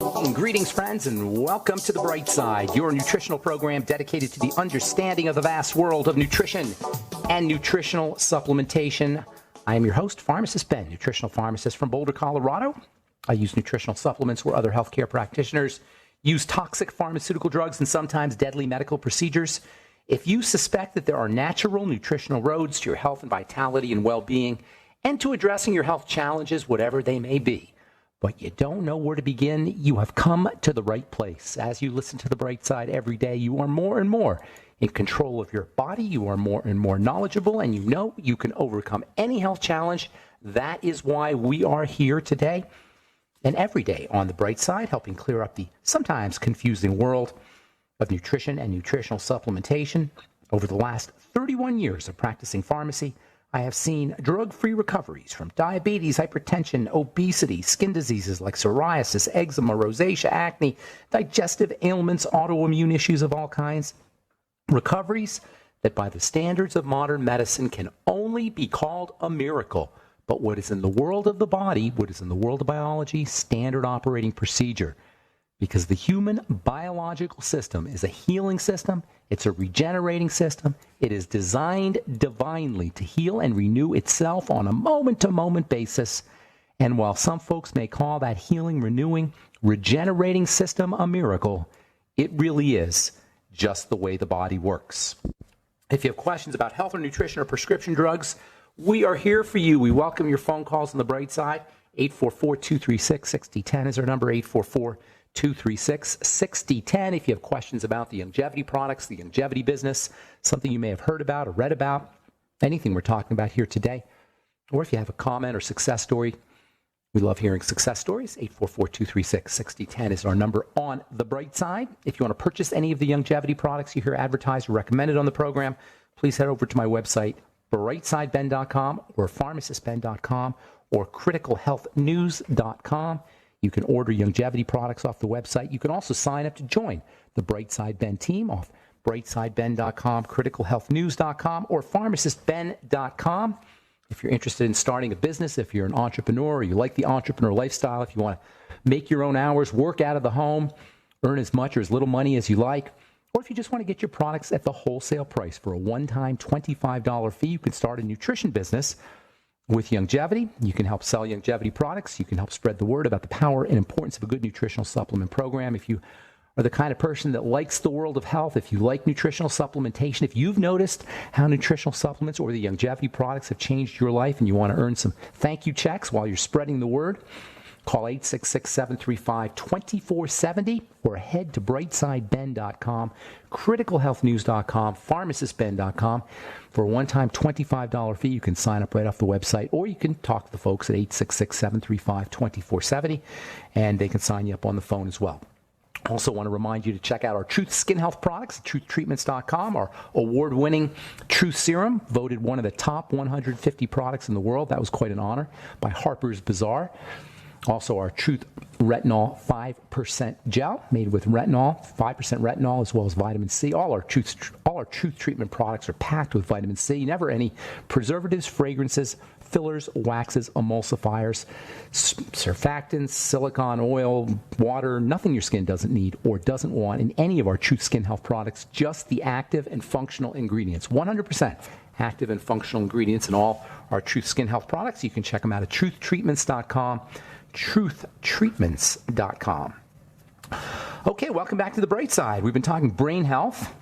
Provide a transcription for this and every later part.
Greetings, friends, and welcome to The Bright Side, your nutritional program dedicated to the understanding of the vast world of nutrition and nutritional supplementation. I am your host, Pharmacist Ben, nutritional pharmacist from Boulder, Colorado. I use nutritional supplements where other healthcare practitioners use toxic pharmaceutical drugs and sometimes deadly medical procedures. If you suspect that there are natural nutritional roads to your health and vitality and well-being and to addressing your health challenges, whatever they may be, but you don't know where to begin, you have come to the right place. As you listen to The Bright Side every day, you are more and more in control of your body. You are more and more knowledgeable, and you know you can overcome any health challenge. That is why we are here today and every day on The Bright Side, helping clear up the sometimes confusing world of nutrition and nutritional supplementation. Over the last 31 years of practicing pharmacy, I have seen drug-free recoveries from diabetes, hypertension, obesity, skin diseases like psoriasis, eczema, rosacea, acne, digestive ailments, autoimmune issues of all kinds. Recoveries that by the standards of modern medicine can only be called a miracle. But what is in the world of the body, what is in the world of biology, standard operating procedure. Because the human biological system is a healing system, it's a regenerating system, it is designed divinely to heal and renew itself on a moment-to-moment basis. And while some folks may call that healing, renewing, regenerating system a miracle, it really is just the way the body works. If you have questions about health or nutrition or prescription drugs, we are here for you. We welcome your phone calls on The Bright Side. 844-236-6010 is our number, 844-236-6010. If you have questions about the longevity products, the longevity business, something you may have heard about or read about, anything we're talking about here today, or if you have a comment or success story, we love hearing success stories. 844-236-6010 is our number on The Bright Side. If you want to purchase any of the longevity products you hear advertised or recommended on the program, please head over to my website, brightsideben.com or pharmacistben.com or criticalhealthnews.com. You can order longevity products off the website. You can also sign up to join the Bright Side Ben team off brightsideben.com, criticalhealthnews.com, or pharmacistben.com. If you're interested in starting a business, if you're an entrepreneur, or you like the entrepreneur lifestyle, if you want to make your own hours, work out of the home, earn as much or as little money as you like, or if you just want to get your products at the wholesale price for a one-time $25 fee, you can start a nutrition business with longevity. You can help sell longevity products. You can help spread the word about the power and importance of a good nutritional supplement program. If you are the kind of person that likes the world of health, if you like nutritional supplementation, if you've noticed how nutritional supplements or the longevity products have changed your life and you want to earn some thank you checks while you're spreading the word, call 866-735-2470 or head to brightsideben.com, criticalhealthnews.com, pharmacistben.com. For a one-time $25 fee, you can sign up right off the website, or you can talk to the folks at 866-735-2470, and they can sign you up on the phone as well. Also want to remind you to check out our Truth Skin Health products at truthtreatments.com, our award-winning Truth Serum, voted one of the top 150 products in the world. That was quite an honor by Harper's Bazaar. Also, our Truth Retinol 5% gel made with retinol, 5% retinol, as well as vitamin C. All our Truth treatment products are packed with vitamin C. Never any preservatives, fragrances, fillers, waxes, emulsifiers, surfactants, silicone oil, water, nothing your skin doesn't need or doesn't want in any of our Truth Skin Health products, just the active and functional ingredients. 100% active and functional ingredients in all our Truth Skin Health products. You can check them out at truthtreatments.com. truthtreatments.com. Okay, welcome back to The Bright Side. We've been talking brain health,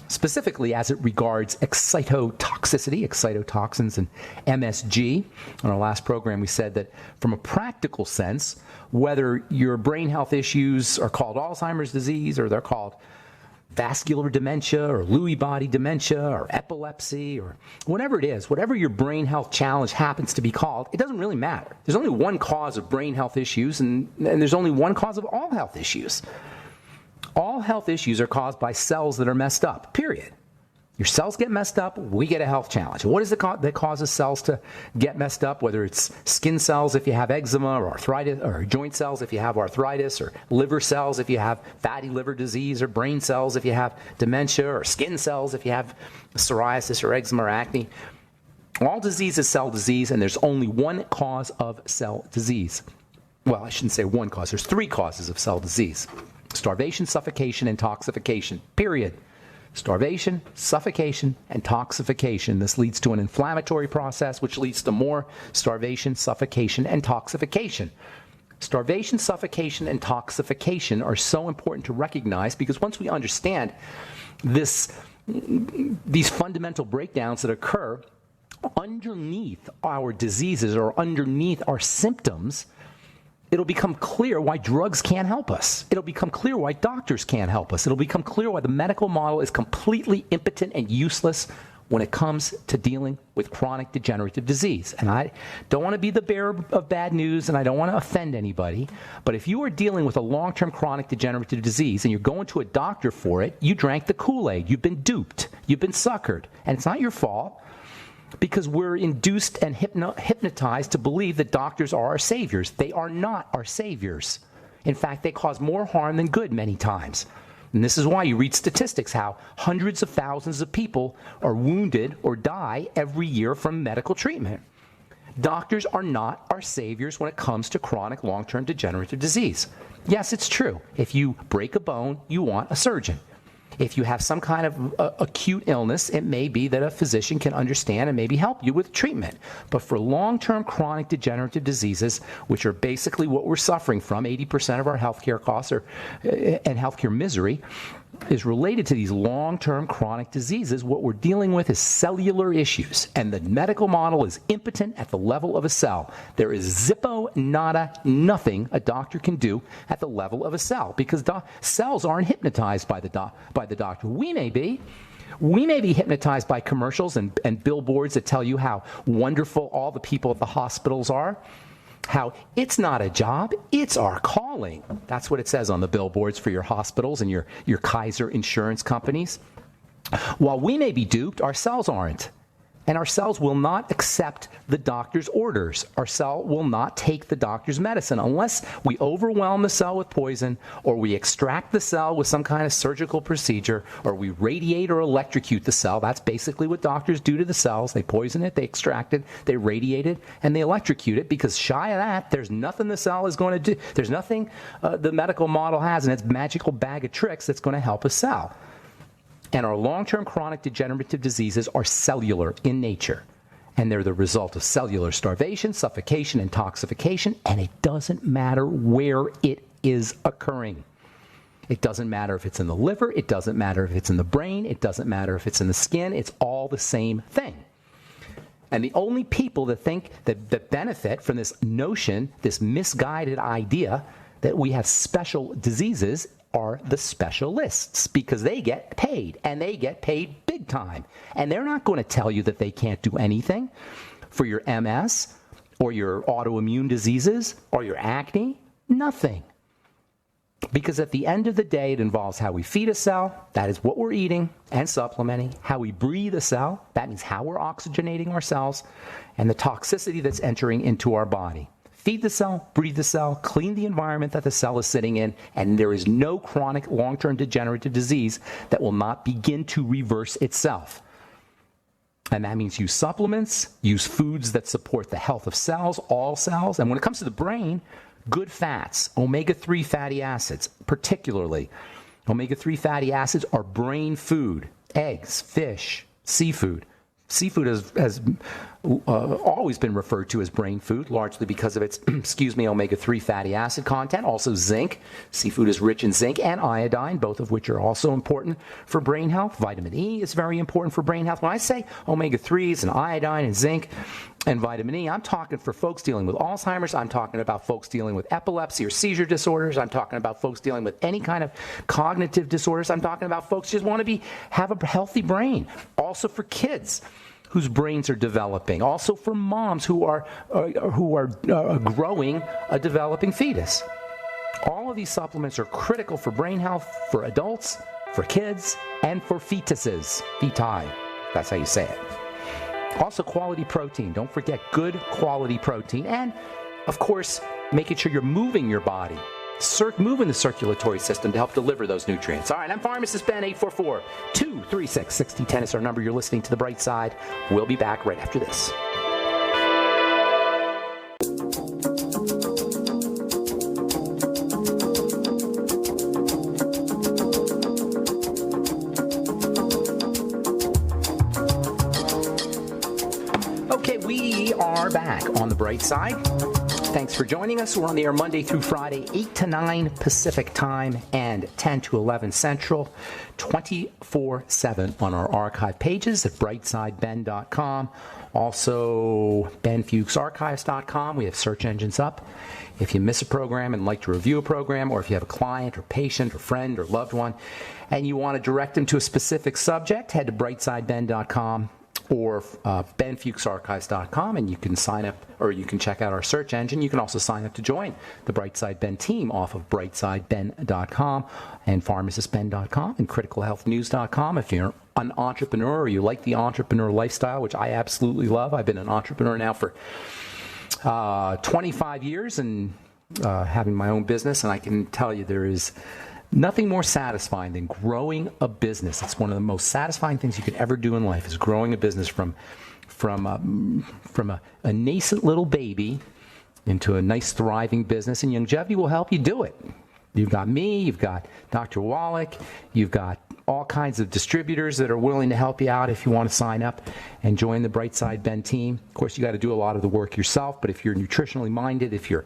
specifically as it regards excitotoxicity, excitotoxins, and MSG. On our last program, we said that from a practical sense, whether your brain health issues are called Alzheimer's disease or they're called vascular dementia or Lewy body dementia or epilepsy or whatever it is, whatever your brain health challenge happens to be called, it doesn't really matter. There's only one cause of brain health issues, and there's only one cause of all health issues. All health issues are caused by cells that are messed up, period. Your cells get messed up, we get a health challenge. And what is it that causes cells to get messed up? Whether it's skin cells if you have eczema, or arthritis, or joint cells if you have arthritis, or liver cells if you have fatty liver disease, or brain cells if you have dementia, or skin cells if you have psoriasis or eczema or acne. All disease is cell disease, and there's only one cause of cell disease. Well, I shouldn't say one cause. There's three causes of cell disease: starvation, suffocation, and toxification, period. Starvation, suffocation, and toxification. This leads to an inflammatory process, which leads to more starvation, suffocation, and toxification. Starvation, suffocation, and toxification are so important to recognize because once we understand these fundamental breakdowns that occur underneath our diseases or underneath our symptoms, it'll become clear why drugs can't help us. It'll become clear why doctors can't help us. It'll become clear why the medical model is completely impotent and useless when it comes to dealing with chronic degenerative disease. And I don't want to be the bearer of bad news, and I don't want to offend anybody, but if you are dealing with a long-term chronic degenerative disease and you're going to a doctor for it, you drank the Kool-Aid. You've been duped. You've been suckered. And it's not your fault, because we're induced and hypnotized to believe that doctors are our saviors. They are not our saviors. In fact, they cause more harm than good many times. And this is why you read statistics how hundreds of thousands of people are wounded or die every year from medical treatment. Doctors are not our saviors when it comes to chronic long-term degenerative disease. Yes, it's true. If you break a bone, you want a surgeon. If you have some kind of acute illness, it may be that a physician can understand and maybe help you with treatment. But for long-term chronic degenerative diseases, which are basically what we're suffering from, 80% of our healthcare costs and healthcare misery is related to these long-term chronic diseases. What we're dealing with is cellular issues, and the medical model is impotent at the level of a cell. There is zippo, nada, nothing a doctor can do at the level of a cell because cells aren't hypnotized by the doctor. We may be. We may be hypnotized by commercials and billboards that tell you how wonderful all the people at the hospitals are. How it's not a job, it's our calling. That's what it says on the billboards for your hospitals and your Kaiser insurance companies. While we may be duped, our cells aren't. And our cells will not accept the doctor's orders. Our cell will not take the doctor's medicine unless we overwhelm the cell with poison, or we extract the cell with some kind of surgical procedure, or we radiate or electrocute the cell. That's basically what doctors do to the cells. They poison it, they extract it, they radiate it, and they electrocute it, because shy of that, there's nothing the cell is going to do. There's nothing the medical model has in its magical bag of tricks that's going to help a cell. And our long-term chronic degenerative diseases are cellular in nature. And they're the result of cellular starvation, suffocation, and toxification. And it doesn't matter where it is occurring. It doesn't matter if it's in the liver. It doesn't matter if it's in the brain. It doesn't matter if it's in the skin. It's all the same thing. And the only people that think that benefit from this notion, this misguided idea that we have special diseases, are the specialists, because they get paid, and they get paid big time. And they're not going to tell you that they can't do anything for your MS or your autoimmune diseases or your acne. Nothing. Because at the end of the day, it involves how we feed a cell, that is what we're eating and supplementing, how we breathe a cell, that means how we're oxygenating our cells, and the toxicity that's entering into our body. Feed the cell, breathe the cell, clean the environment that the cell is sitting in, and there is no chronic long-term degenerative disease that will not begin to reverse itself. And that means use supplements, use foods that support the health of cells, all cells. And when it comes to the brain, good fats, omega-3 fatty acids, particularly. Omega-3 fatty acids are brain food. Eggs, fish, seafood. Seafood has always been referred to as brain food, largely because of its, omega-3 fatty acid content. Also zinc. Seafood is rich in zinc and iodine, both of which are also important for brain health. Vitamin E is very important for brain health. When I say omega-3s and iodine and zinc and vitamin E, I'm talking for folks dealing with Alzheimer's. I'm talking about folks dealing with epilepsy or seizure disorders. I'm talking about folks dealing with any kind of cognitive disorders. I'm talking about folks who just want to have a healthy brain. Also for kids whose brains are developing. Also for moms who are growing a developing fetus. All of these supplements are critical for brain health, for adults, for kids, and for fetuses. Feti. That's how you say it. Also quality protein. Don't forget good quality protein. And, of course, making sure you're moving your body. Moving the circulatory system to help deliver those nutrients. All right, I'm Pharmacist Ben. 844-236-6010 is our number. You're listening to The Bright Side. We'll be back right after this. are back on the bright side. Thanks for joining us. We're on the air Monday through Friday, 8 to 9 Pacific time and 10 to 11 Central, 24/7 on our archive pages at brightsideben.com. Also, benfuchsarchives.com. We have search engines up. If you miss a program and like to review a program, or if you have a client or patient or friend or loved one and you want to direct them to a specific subject, head to brightsideben.com or benfuchsarchives.com, and you can sign up, or you can check out our search engine. You can also sign up to join the Brightside Ben team off of brightsideben.com and pharmacistben.com and criticalhealthnews.com. If you're an entrepreneur or you like the entrepreneur lifestyle, which I absolutely love. I've been an entrepreneur now for 25 years and having my own business, and I can tell you there is nothing more satisfying than growing a business. It's one of the most satisfying things you can ever do in life, is growing a business from a nascent little baby into a nice thriving business, and Longevity will help you do it. You've got me, you've got Dr. Wallach, you've got all kinds of distributors that are willing to help you out if you want to sign up and join the Brightside Ben team. Of course, you got to do a lot of the work yourself, but if you're nutritionally minded, if you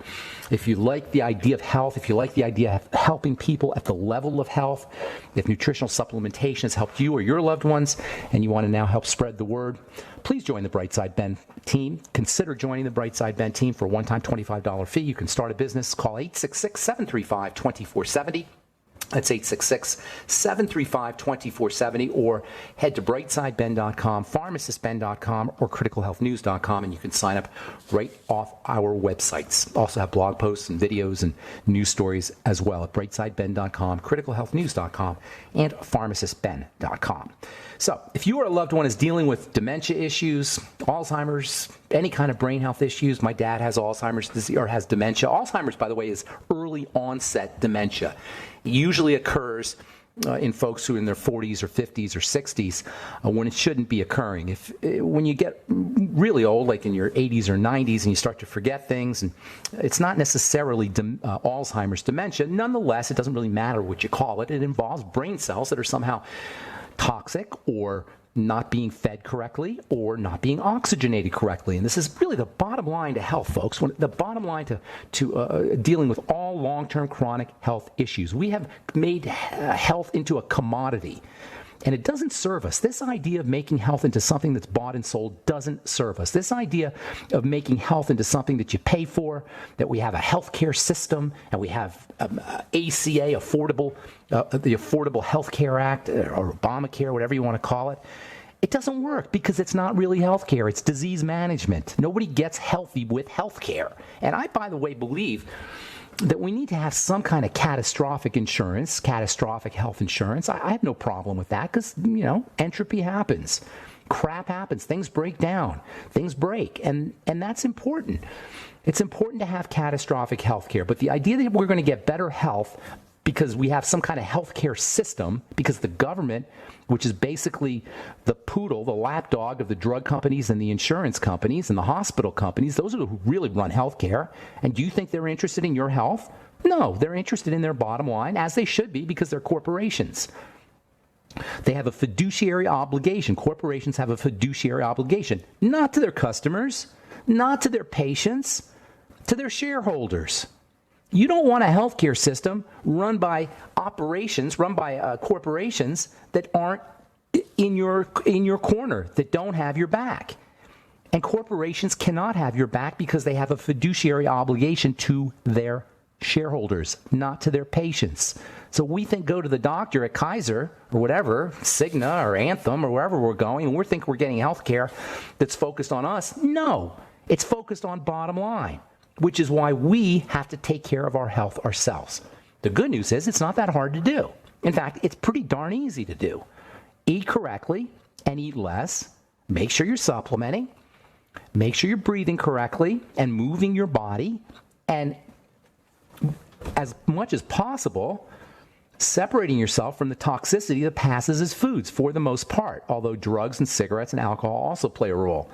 like the idea of health, if you like the idea of helping people at the level of health, if nutritional supplementation has helped you or your loved ones and you want to now help spread the word, please join the Brightside Ben team. Consider joining the Brightside Ben team for a one-time $25 fee. You can start a business. Call 866-735-2470. That's 866-735-2470, or head to brightsideben.com, pharmacistben.com, or criticalhealthnews.com, and you can sign up right off our websites. Also have blog posts and videos and news stories as well at brightsideben.com, criticalhealthnews.com, and pharmacistben.com. So if you or a loved one is dealing with dementia issues, Alzheimer's, any kind of brain health issues, my dad has Alzheimer's disease, or has dementia. Alzheimer's, by the way, is early onset dementia. It usually occurs in folks who are in their 40s or 50s or 60s when it shouldn't be occurring. When you get really old, like in your 80s or 90s, and you start to forget things, and it's not necessarily Alzheimer's dementia. Nonetheless, it doesn't really matter what you call it. It involves brain cells that are somehow toxic, or not being fed correctly, or not being oxygenated correctly. And this is really the bottom line to health, folks. The bottom line to dealing with all long-term chronic health issues. We have made health into a commodity, and it doesn't serve us. This idea of making health into something that's bought and sold doesn't serve us. This idea of making health into something that you pay for, that we have a healthcare system, and we have ACA, the Affordable Health Care Act, or Obamacare, whatever you want to call it. It doesn't work because it's not really healthcare. It's disease management. Nobody gets healthy with healthcare. And I, by the way, believe that we need to have some kind of catastrophic insurance, catastrophic health insurance. I have no problem with that because, entropy happens. Crap happens. Things break down. Things break. And that's important. It's important to have catastrophic health care. But the idea that we're going to get better health because we have some kind of healthcare system, because the government, which is basically the poodle, the lapdog of the drug companies and the insurance companies and the hospital companies, those are who really run healthcare. And do you think they're interested in your health? No, they're interested in their bottom line, as they should be, because they're corporations. They have a fiduciary obligation. Corporations have a fiduciary obligation, not to their customers, not to their patients, to their shareholders. You don't want a healthcare system run by corporations that aren't in your corner, that don't have your back. And corporations cannot have your back because they have a fiduciary obligation to their shareholders, not to their patients. So we go to the doctor at Kaiser or whatever, Cigna or Anthem or wherever we're going, and we think we're getting healthcare that's focused on us. No, it's focused on bottom line, which is why we have to take care of our health ourselves. The good news is it's not that hard to do. In fact, it's pretty darn easy to do. Eat correctly and eat less. Make sure you're supplementing. Make sure you're breathing correctly and moving your body. And as much as possible, separating yourself from the toxicity that passes as foods for the most part, although drugs and cigarettes and alcohol also play a role.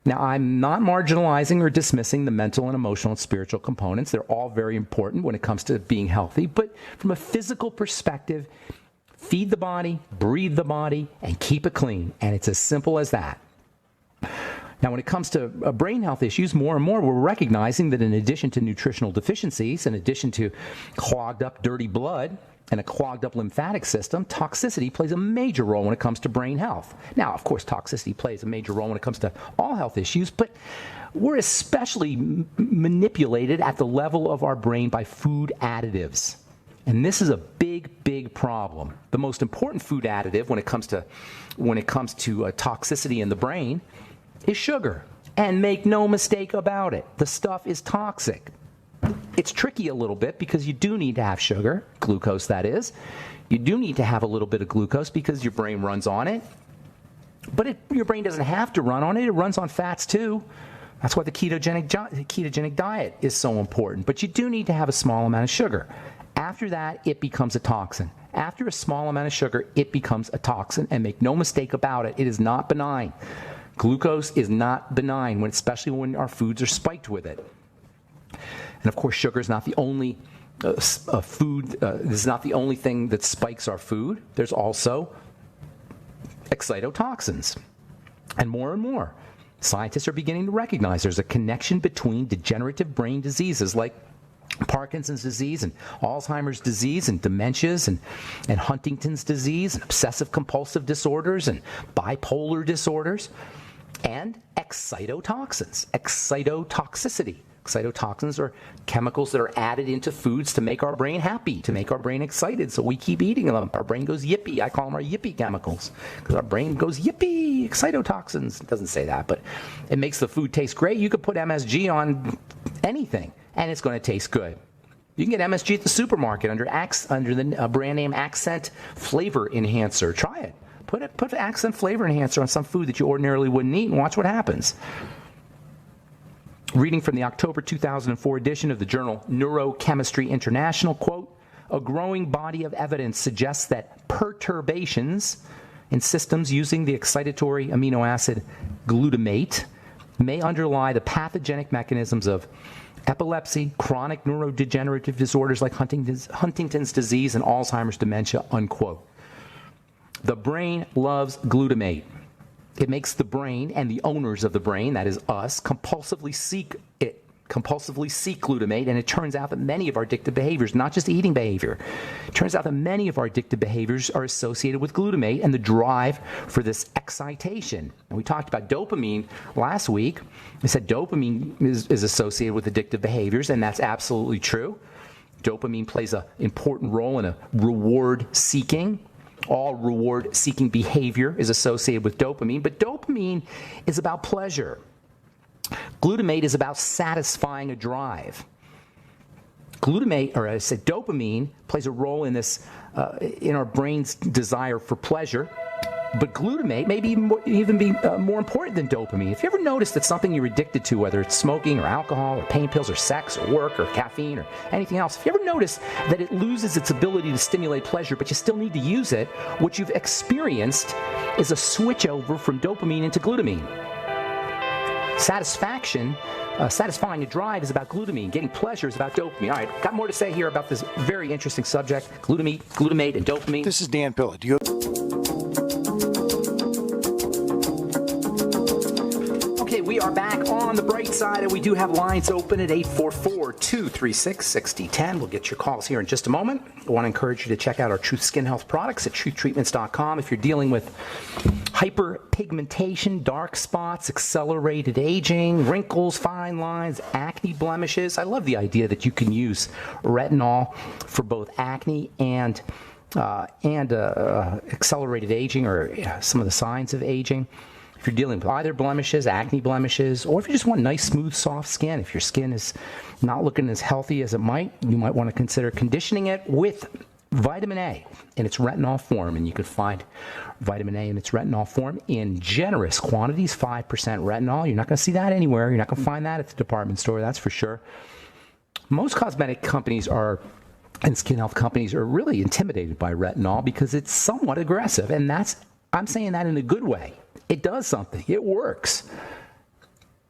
Now, I'm not marginalizing or dismissing the mental and emotional and spiritual components. They're all very important when it comes to being healthy. But from a physical perspective, feed the body, breathe the body, and keep it clean. And it's as simple as that. Now, when it comes to brain health issues, more and more we're recognizing that in addition to nutritional deficiencies, in addition to clogged up, dirty blood, and a clogged up lymphatic system, toxicity plays a major role when it comes to brain health. Now, of course, toxicity plays a major role when it comes to all health issues, but we're especially manipulated at the level of our brain by food additives. And this is a big, big problem. The most important food additive when it comes to toxicity in the brain is sugar. And make no mistake about it, the stuff is toxic. It's tricky a little bit because you do need to have sugar, glucose that is. You do need to have a little bit of glucose because your brain runs on it. But your brain doesn't have to run on it. It runs on fats too. That's why the ketogenic diet is so important. But you do need to have a small amount of sugar. After that, it becomes a toxin. After a small amount of sugar, it becomes a toxin. And make no mistake about it, it is not benign. Glucose is not benign, especially when our foods are spiked with it. And of course, sugar is not the only this is not the only thing that spikes our food. There's also excitotoxins. And more, scientists are beginning to recognize there's a connection between degenerative brain diseases like Parkinson's disease and Alzheimer's disease and dementias and Huntington's disease and obsessive compulsive disorders and bipolar disorders and excitotoxins, excitotoxicity. Excitotoxins are chemicals that are added into foods to make our brain happy, to make our brain excited, so we keep eating them. Our brain goes yippee. I call them our yippee chemicals because our brain goes yippee, excitotoxins. It doesn't say that, but it makes the food taste great. You could put MSG on anything, and it's going to taste good. You can get MSG at the supermarket under the brand name Accent Flavor Enhancer. Try it. Put Accent Flavor Enhancer on some food that you ordinarily wouldn't eat and watch what happens. Reading from the October 2004 edition of the journal Neurochemistry International, quote, a growing body of evidence suggests that perturbations in systems using the excitatory amino acid glutamate may underlie the pathogenic mechanisms of epilepsy, chronic neurodegenerative disorders like Huntington's disease, and Alzheimer's dementia, unquote. The brain loves glutamate. It makes the brain and the owners of the brain, that is us, compulsively seek glutamate, and it turns out that many of our addictive behaviors, not just eating behavior, it turns out that many of our addictive behaviors are associated with glutamate and the drive for this excitation. And we talked about dopamine last week. We said dopamine is associated with addictive behaviors, and that's absolutely true. Dopamine plays an important role in a reward seeking. All reward-seeking behavior is associated with dopamine, but dopamine is about pleasure. Glutamate is about satisfying a drive. Dopamine plays a role in this, in our brain's desire for pleasure, but glutamate may even be more important than dopamine. If you ever notice that something you're addicted to, whether it's smoking or alcohol or pain pills or sex or work or caffeine or anything else, if you ever notice that it loses its ability to stimulate pleasure, but you still need to use it, what you've experienced is a switch over from dopamine into glutamine. Satisfying a drive is about glutamine. Getting pleasure is about dopamine. All right, got more to say here about this very interesting subject, glutamate, and dopamine. This is Dan Pilla. Do you Okay, we are back on the bright side, and we do have lines open at 844-236-6010. We'll get your calls here in just a moment. I want to encourage you to check out our Truth Skin Health products at truthtreatments.com. If you're dealing with hyperpigmentation, dark spots, accelerated aging, wrinkles, fine lines, acne blemishes, I love the idea that you can use retinol for both acne and accelerated aging or some of the signs of aging. If you're dealing with either blemishes, acne blemishes, or if you just want nice, smooth, soft skin, if your skin is not looking as healthy as it might, you might want to consider conditioning it with vitamin A in its retinol form. And you can find vitamin A in its retinol form in generous quantities, 5% retinol. You're not going to see that anywhere. You're not going to find that at the department store, that's for sure. Most cosmetic companies and skin health companies are really intimidated by retinol because it's somewhat aggressive. And I'm saying that in a good way. It does something. It works.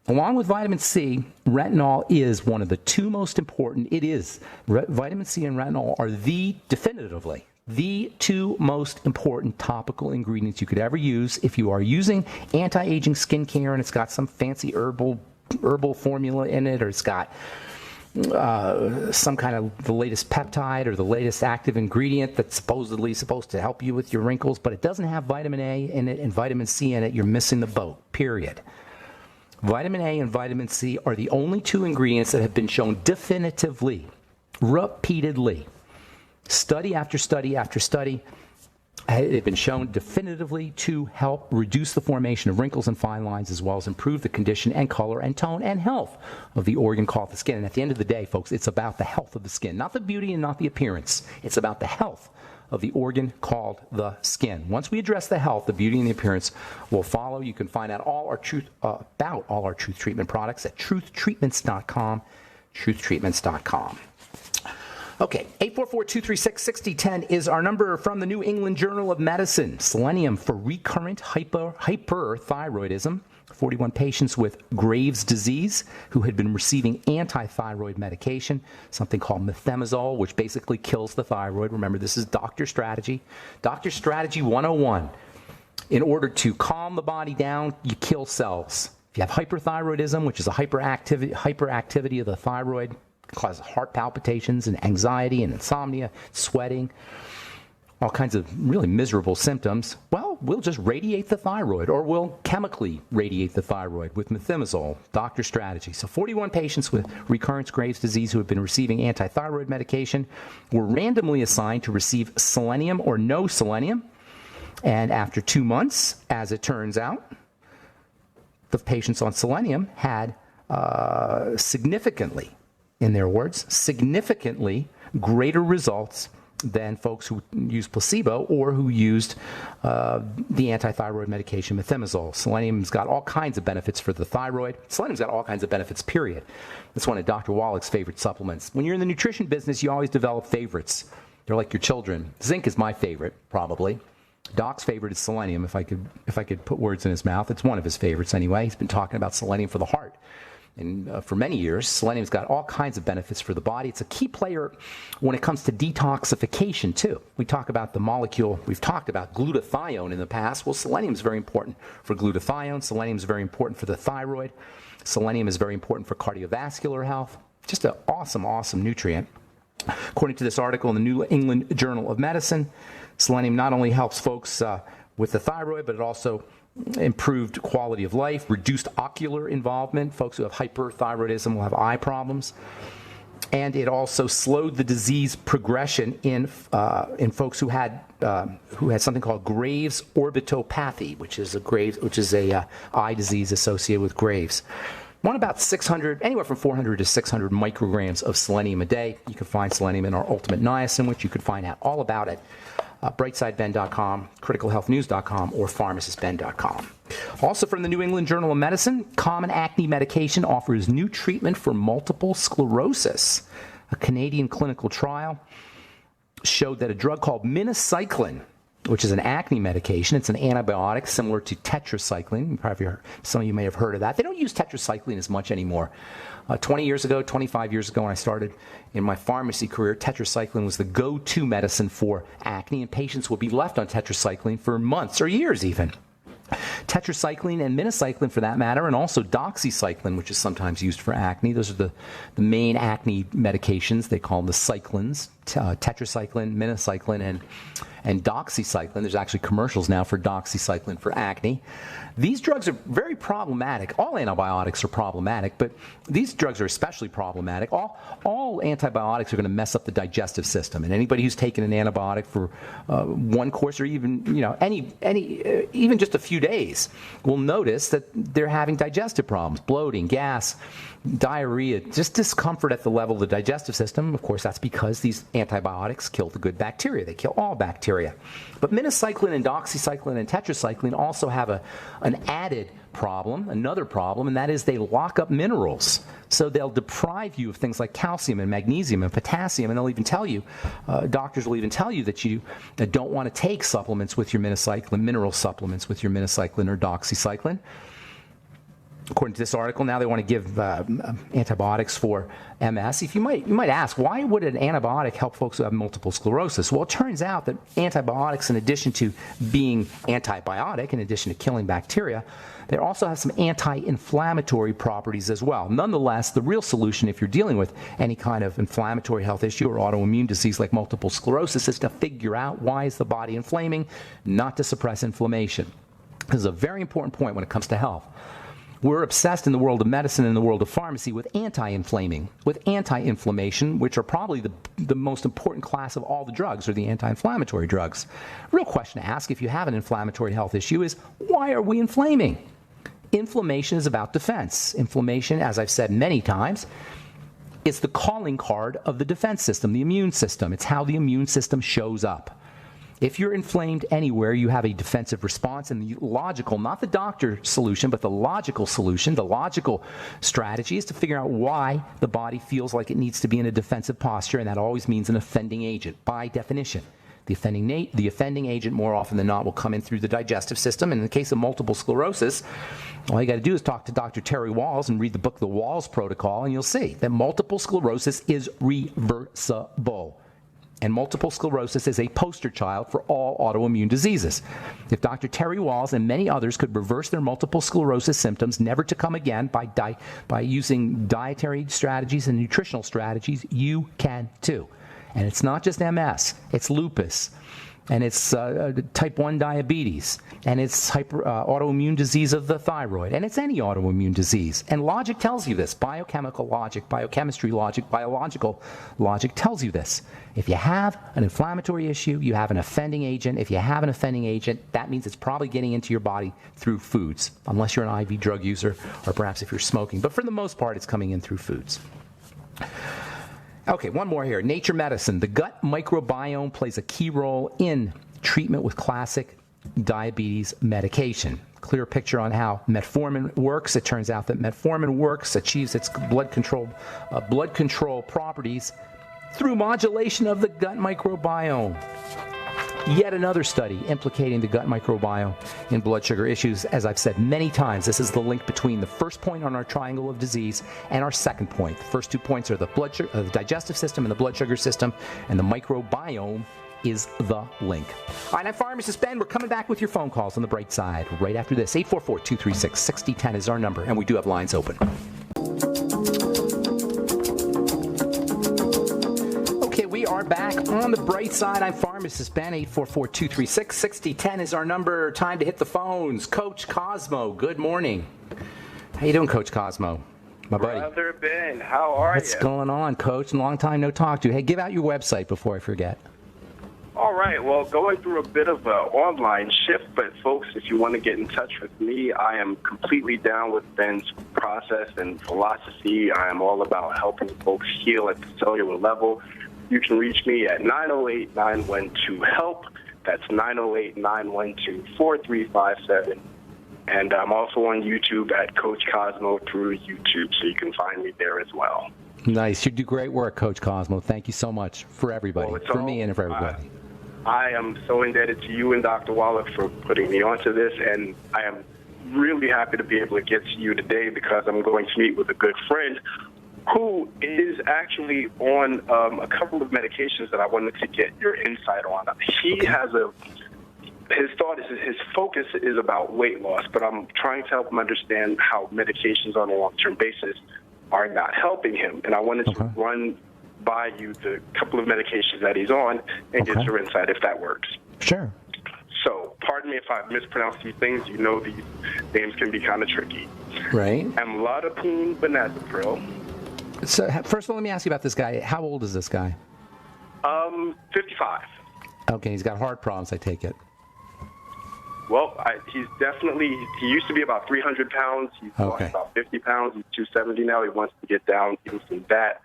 Along with vitamin C, retinol is one of the two most important. Vitamin C and retinol are definitively the two most important topical ingredients you could ever use if you are using anti-aging skincare and it's got some fancy herbal formula in it, or it's got some kind of the latest peptide or the latest active ingredient that's supposedly supposed to help you with your wrinkles, but it doesn't have vitamin A in it and vitamin C in it, you're missing the boat, period. Vitamin A and vitamin C are the only two ingredients that have been shown definitively, repeatedly, study after study after study, they've been shown definitively to help reduce the formation of wrinkles and fine lines, as well as improve the condition and color and tone and health of the organ called the skin. And at the end of the day, folks, it's about the health of the skin, not the beauty and not the appearance. It's about the health of the organ called the skin. Once we address the health, the beauty and the appearance will follow. You can find out about all our Truth Treatment products at truthtreatments.com, truthtreatments.com. Okay, 844-236-6010 is our number from the New England Journal of Medicine. Selenium for recurrent hyperthyroidism. 41 patients with Graves' disease who had been receiving anti-thyroid medication, something called methimazole, which basically kills the thyroid. Remember, this is doctor strategy. Doctor strategy 101. In order to calm the body down, you kill cells. If you have hyperthyroidism, which is a hyperactivity of the thyroid, causes heart palpitations and anxiety and insomnia, sweating, all kinds of really miserable symptoms, well, we'll just radiate the thyroid, or we'll chemically radiate the thyroid with methimazole, doctor strategy. So 41 patients with recurrent Graves' disease who have been receiving anti-thyroid medication were randomly assigned to receive selenium or no selenium. And after 2 months, as it turns out, the patients on selenium had significantly, in their words, significantly greater results than folks who used placebo or who used the anti-thyroid medication methimazole. Selenium's got all kinds of benefits for the thyroid. Selenium's got all kinds of benefits, period. It's one of Dr. Wallach's favorite supplements. When you're in the nutrition business, you always develop favorites. They're like your children. Zinc is my favorite, probably. Doc's favorite is selenium, if I could put words in his mouth. It's one of his favorites anyway. He's been talking about selenium for the heart. And for many years, selenium's got all kinds of benefits for the body. It's a key player when it comes to detoxification, too. We talk about the molecule. We've talked about glutathione in the past. Well, selenium is very important for glutathione. Selenium is very important for the thyroid. Selenium is very important for cardiovascular health. Just an awesome, awesome nutrient. According to this article in the New England Journal of Medicine, selenium not only helps folks with the thyroid, but it also improved quality of life, reduced ocular involvement. Folks who have hyperthyroidism will have eye problems. And it also slowed the disease progression in folks who had something called Graves' orbitopathy, which is a eye disease associated with Graves'. Want about 600, anywhere from 400 to 600 micrograms of selenium a day. You can find selenium in our Ultimate Niacin, which you can find out all about it. BrightSideBen.com, CriticalHealthNews.com, or PharmacistBen.com. Also from the New England Journal of Medicine, common acne medication offers new treatment for multiple sclerosis. A Canadian clinical trial showed that a drug called minocycline, which is an acne medication, it's an antibiotic similar to tetracycline. Some of you may have heard of that. They don't use tetracycline as much anymore. 20 years ago, 25 years ago, when I started in my pharmacy career, tetracycline was the go-to medicine for acne, and patients would be left on tetracycline for months or years even. Tetracycline and minocycline, for that matter, and also doxycycline, which is sometimes used for acne. Those are the main acne medications. They call them the cyclins, tetracycline, minocycline, and doxycycline. There's actually commercials now for doxycycline for acne. These drugs are very problematic. All antibiotics are problematic, but these drugs are especially problematic. All antibiotics are going to mess up the digestive system, and anybody who's taken an antibiotic for one course or even even just a few days will notice that they're having digestive problems, bloating, gas, diarrhea, just discomfort at the level of the digestive system. Of course, that's because these antibiotics kill the good bacteria. They kill all bacteria. But minocycline and doxycycline and tetracycline also have an added problem, another problem, and that is they lock up minerals. So they'll deprive you of things like calcium and magnesium and potassium, and they'll even tell you, doctors will even tell you that you don't want to take supplements with your minocycline, mineral supplements with your minocycline or doxycycline. According to this article, now they want to give antibiotics for MS. If you might ask, why would an antibiotic help folks who have multiple sclerosis? Well, it turns out that antibiotics, in addition to being antibiotic, in addition to killing bacteria, they also have some anti-inflammatory properties as well. Nonetheless, the real solution if you're dealing with any kind of inflammatory health issue or autoimmune disease like multiple sclerosis is to figure out why is the body inflaming, not to suppress inflammation. This is a very important point when it comes to health. We're obsessed in the world of medicine and the world of pharmacy with anti-inflammation, which are probably the most important class of all the drugs, or the anti-inflammatory drugs. Real question to ask if you have an inflammatory health issue is, why are we inflaming? Inflammation is about defense. Inflammation, as I've said many times, is the calling card of the defense system, the immune system. It's how the immune system shows up. If you're inflamed anywhere, you have a defensive response, and the logical, not the doctor solution, but the logical solution, the logical strategy is to figure out why the body feels like it needs to be in a defensive posture, and that always means an offending agent, by definition. The offending agent, more often than not, will come in through the digestive system. And in the case of multiple sclerosis, all you got to do is talk to Dr. Terry Walls and read the book, The Walls Protocol, and you'll see that multiple sclerosis is reversible. And multiple sclerosis is a poster child for all autoimmune diseases. If Dr. Terry Walls and many others could reverse their multiple sclerosis symptoms, never to come again, by using dietary strategies and nutritional strategies, you can too. And it's not just MS, it's lupus, and it's type 1 diabetes, and it's autoimmune disease of the thyroid, and it's any autoimmune disease. And logic tells you this. Biochemical logic, biochemistry logic, biological logic tells you this. If you have an inflammatory issue, you have an offending agent. If you have an offending agent, that means it's probably getting into your body through foods, unless you're an IV drug user or perhaps if you're smoking. But for the most part, it's coming in through foods. Okay, one more here. Nature Medicine. The gut microbiome plays a key role in treatment with classic diabetes medication. Clear picture on how metformin works. It turns out that metformin achieves its blood control properties through modulation of the gut microbiome. Yet another study implicating the gut microbiome in blood sugar issues. As I've said many times, this is the link between the first point on our triangle of disease and our second point. The first 2 points are the the digestive system and the blood sugar system, and the microbiome is the link. All right, I'm Pharmacist Ben. We're coming back with your phone calls on the bright side right after this. 844-236-6010 is our number, and we do have lines open. We are back on the bright side. I'm Pharmacist Ben. 844-236-6010 is our number. Time to hit the phones. Coach Cosmo, good morning. How you doing, Coach Cosmo? My buddy. Brother Ben, how are you? What's going on, Coach? Long time no talk to you. Hey, give out your website before I forget. All right. Well, going through a bit of an online shift, but folks, if you want to get in touch with me, I am completely down with Ben's process and philosophy. I am all about helping folks heal at the cellular level. You can reach me at 908-912-HELP. That's 908-912-4357. And I'm also on YouTube at Coach Cosmo through YouTube, so you can find me there as well. Nice. You do great work, Coach Cosmo. Thank you so much for everybody, for me and for everybody. I am so indebted to you and Dr. Wallach for putting me onto this, and I am really happy to be able to get to you today because I'm going to meet with a good friend who is actually on a couple of medications that I wanted to get your insight on. He has his focus is about weight loss, but I'm trying to help him understand how medications on a long-term basis are not helping him. And I wanted to run by you the couple of medications that he's on and get your insight if that works. Sure. So, pardon me if I mispronounce these things. You know these names can be kind of tricky. Right. Amlodipine, benazepril. So, first of all, let me ask you about this guy. How old is this guy? 55. Okay, he's got heart problems, I take it. Well, he's definitely, he used to be about 300 pounds. He's lost about 50 pounds. He's 270 now. He wants to get down even from that.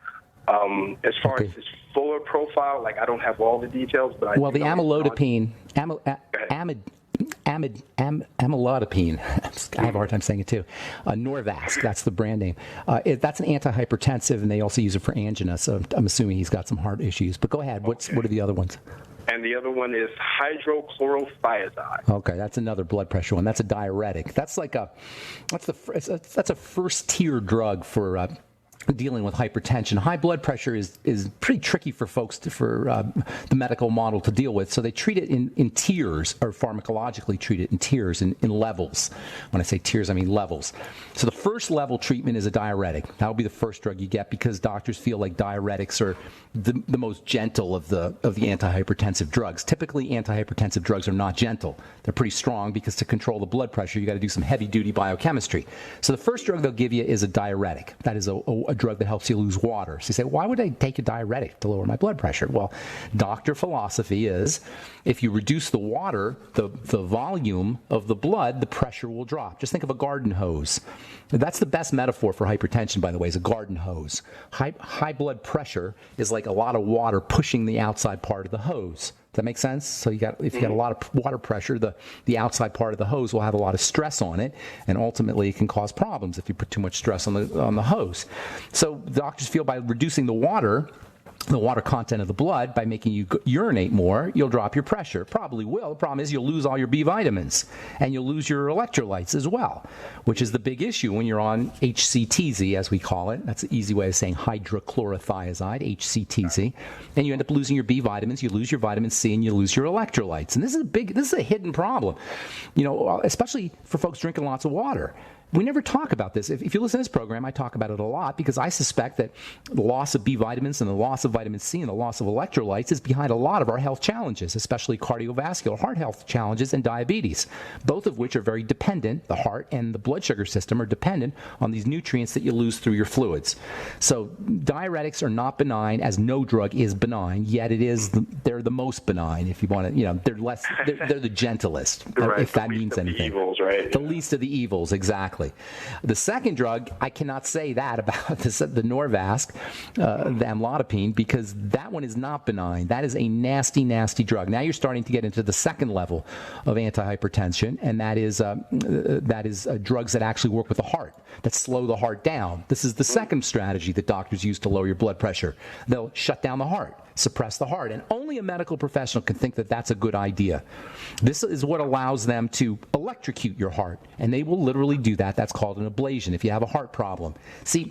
As far as his fuller profile, like I don't have all the details, but the amlodipine, amlodipine, I have a hard time saying it too. Norvasc, that's the brand name. That's an antihypertensive, and they also use it for angina. So I'm assuming he's got some heart issues. But go ahead. What are the other ones? And and the other one is hydrochlorothiazide. Okay, that's another blood pressure one. That's a diuretic. That's a first tier drug for dealing with hypertension. High blood pressure is pretty tricky for folks for the medical model to deal with. So they treat it in tiers, or pharmacologically treat it in tiers, in levels. When I say tiers, I mean levels. So the first level treatment is a diuretic. That will be the first drug you get, because doctors feel like diuretics are the most gentle of the antihypertensive drugs. Typically, antihypertensive drugs are not gentle. They're pretty strong, because to control the blood pressure, you got to do some heavy duty biochemistry. So the first drug they'll give you is a diuretic. That is a drug that helps you lose water. So you say, why would I take a diuretic to lower my blood pressure? Well, doctor philosophy is, if you reduce the water, the volume of the blood, the pressure will drop. Just think of a garden hose. That's the best metaphor for hypertension, by the way, is a garden hose. High blood pressure is like a lot of water pushing the outside part of the hose. Does that make sense? So if you got a lot of water pressure, the outside part of the hose will have a lot of stress on it, and ultimately it can cause problems if you put too much stress on the hose. So doctors feel by reducing the water content of the blood, by making you urinate more, you'll drop your pressure. Probably will. The problem is you'll lose all your B vitamins, and you'll lose your electrolytes as well, which is the big issue when you're on HCTZ, as we call it. That's the easy way of saying hydrochlorothiazide, HCTZ. And you end up losing your B vitamins, you lose your vitamin C, and you lose your electrolytes. And this is a hidden problem, especially for folks drinking lots of water. We never talk about this. If you listen to this program, I talk about it a lot, because I suspect that the loss of B vitamins and the loss of vitamin C and the loss of electrolytes is behind a lot of our health challenges, especially cardiovascular, heart health challenges, and diabetes, both of which are very dependent. The heart and the blood sugar system are dependent on these nutrients that you lose through your fluids. So diuretics are not benign, as no drug is benign, yet they're the most benign. If you want to, they're the gentlest, right, if that means anything. The evils, right? The least of the evils, exactly. The second drug, I cannot say that about the Norvasc, the amlodipine, because that one is not benign. That is a nasty, nasty drug. Now you're starting to get into the second level of antihypertension, and that is drugs that actually work with the heart, that slow the heart down. This is the second strategy that doctors use to lower your blood pressure. They'll shut down the heart, suppress the heart, and only a medical professional can think that that's a good idea. This is what allows them to electrocute your heart, and they will literally do that. That's called an ablation if you have a heart problem. See,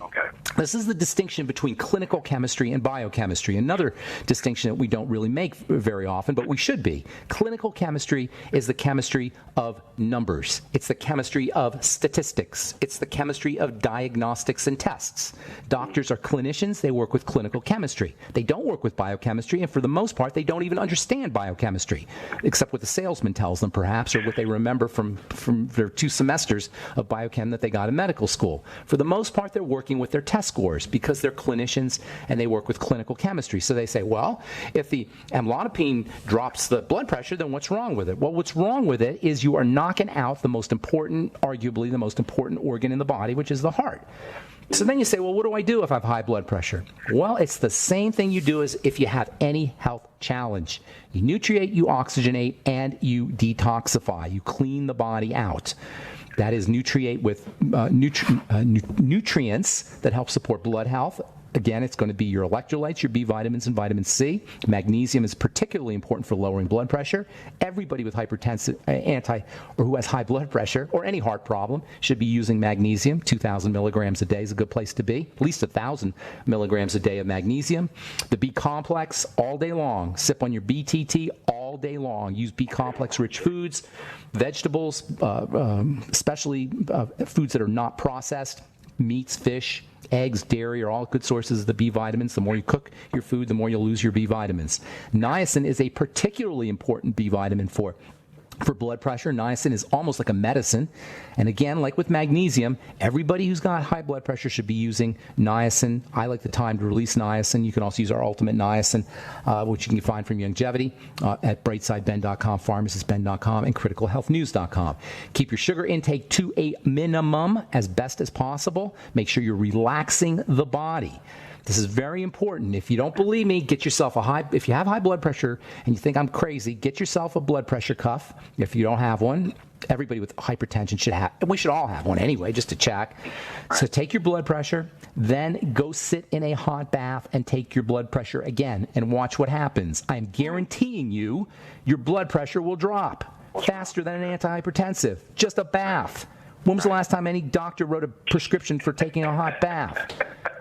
This is the distinction between clinical chemistry and biochemistry. Another distinction that we don't really make very often, but we should be. Clinical chemistry is the chemistry of numbers. It's the chemistry of statistics. It's the chemistry of diagnostics and tests. Doctors are clinicians. They work with clinical chemistry. They don't work with biochemistry, and for the most part, they don't even understand biochemistry, except what the salesman tells them, perhaps, or what they remember from their 2 semesters of biochem that they got in medical school. For the most part, they're working with their test scores, because they're clinicians and they work with clinical chemistry. So they say, well, if the amlodipine drops the blood pressure, then what's wrong with it? Well, what's wrong with it is you are knocking out the most important, arguably the most important organ in the body, which is the heart. So then you say, well, what do I do if I have high blood pressure? Well, it's the same thing you do as if you have any health challenge. You nutriate, you oxygenate, and you detoxify. You clean the body out. That is, nutriate with nutrients that help support blood health. Again, it's going to be your electrolytes, your B vitamins, and vitamin C. Magnesium is particularly important for lowering blood pressure. Everybody with hypertensive, or who has high blood pressure or any heart problem should be using magnesium. 2,000 milligrams a day is a good place to be. At least 1,000 milligrams a day of magnesium. The B complex all day long. Sip on your BTT all day long. Use B complex rich foods, vegetables, especially foods that are not processed. Meats, fish, eggs, dairy are all good sources of the B vitamins. The more you cook your food, the more you'll lose your B vitamins. Niacin is a particularly important B vitamin for blood pressure. Niacin is almost like a medicine. And again, like with magnesium, everybody who's got high blood pressure should be using niacin. I like the time to release niacin. You can also use our ultimate niacin, which you can find from Longevity at brightsideben.com, pharmacistben.com, and criticalhealthnews.com. Keep your sugar intake to a minimum as best as possible. Make sure you're relaxing the body. This is very important. If you don't believe me, get yourself if you have high blood pressure and you think I'm crazy, get yourself a blood pressure cuff. If you don't have one, everybody with hypertension should have, we should all have one anyway, just to check. So take your blood pressure, then go sit in a hot bath and take your blood pressure again and watch what happens. I'm guaranteeing you your blood pressure will drop faster than an antihypertensive. Just a bath. When was the last time any doctor wrote a prescription for taking a hot bath?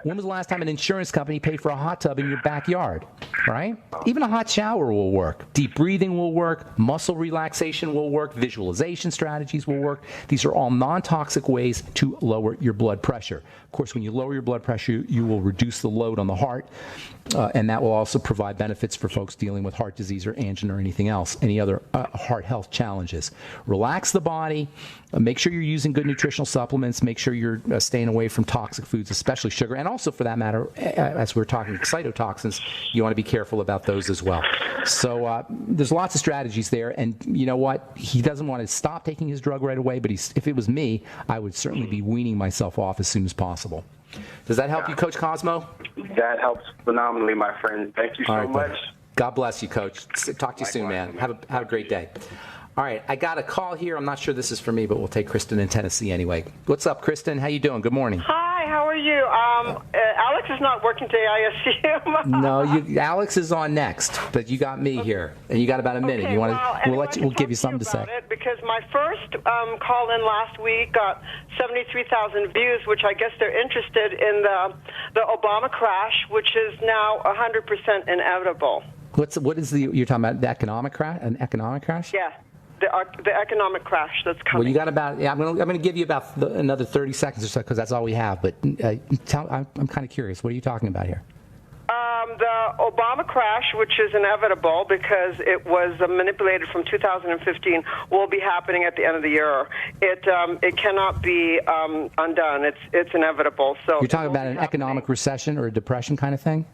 When was the last time an insurance company paid for a hot tub in your backyard? Right? Even a hot shower will work. Deep breathing will work. Muscle relaxation will work. Visualization strategies will work. These are all non-toxic ways to lower your blood pressure. Of course, when you lower your blood pressure, you will reduce the load on the heart, and that will also provide benefits for folks dealing with heart disease or angina or anything else, any other heart health challenges. Relax the body. Make sure you're using good nutritional supplements. Make sure you're staying away from toxic foods, especially sugar. And also, for that matter, as we're talking excitotoxins, you want to be careful about those as well. So there's lots of strategies there. And you know what? He doesn't want to stop taking his drug right away, but if it was me, I would certainly be weaning myself off as soon as possible. Does that help you, Coach Cosmo? That helps phenomenally, my friend. Thank you so much. God bless you, Coach. Talk to you soon, man. Have a great day. All right, I got a call here. I'm not sure this is for me, but we'll take Kristen in Tennessee anyway. What's up, Kristen? How you doing? Good morning. Hi, how are you? Alex is not working today, I assume. No, Alex is on next, but you got me here, and you got about a minute. Okay, We'll give you something to say. Because my first call in last week got 73,000 views, which I guess they're interested in the Obama crash, which is now 100% inevitable. What is you're talking about? The economic crash? An economic crash? Yeah. The economic crash that's coming. Well, you got about. Yeah, I'm going to give you about another 30 seconds or so because that's all we have. But I'm kind of curious. What are you talking about here? The Obama crash, which is inevitable because it was manipulated from 2015, will be happening at the end of the year. It cannot be undone. It's inevitable. So you're talking about an economic recession or a depression kind of thing?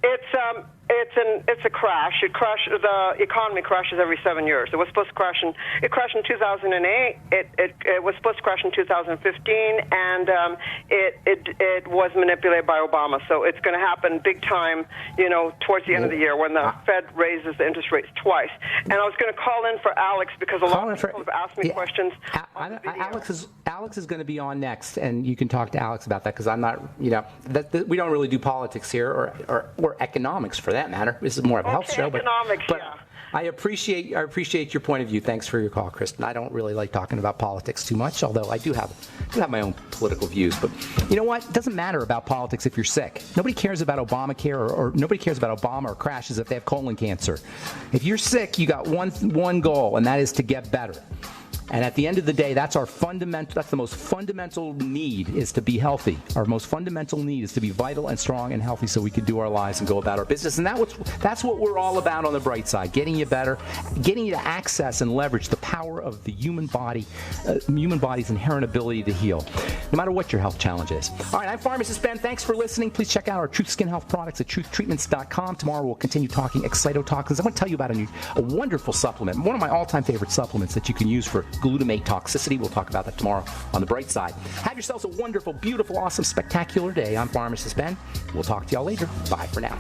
It's a crash. The economy crashes every 7 years. It was supposed to crash it crashed in 2008. It was supposed to crash in 2015, and it was manipulated by Obama. So it's going to happen big time, towards the end of the year when the Fed raises the interest rates twice. And I was going to call in for Alex because a lot of people have asked me questions. Alex is going to be on next, and you can talk to Alex about that because I'm not, we don't really do politics here or economics for that matter. This is more of a health show, but yeah. I appreciate your point of view. Thanks for your call, Kristen. I don't really like talking about politics too much, although I do have my own political views. But you know what? It doesn't matter about politics if you're sick. Nobody cares about Obamacare or nobody cares about Obama or crashes if they have colon cancer. If you're sick, you got one goal, and that is to get better. And at the end of the day, that's the most fundamental need, is to be healthy. Our most fundamental need is to be vital and strong and healthy so we can do our lives and go about our business. And that's what we're all about on the bright side, getting you better, getting you to access and leverage the power of the human body's inherent ability to heal, no matter what your health challenge is. All right, I'm Pharmacist Ben. Thanks for listening. Please check out our Truth Skin Health products at truthtreatments.com. Tomorrow we'll continue talking excitotoxins. I'm going to tell you about a wonderful supplement, one of my all-time favorite supplements that you can use for glutamate toxicity. We'll talk about that tomorrow on the bright side. Have yourselves a wonderful, beautiful, awesome, spectacular day. I'm Pharmacist Ben. We'll talk to y'all later. Bye for now.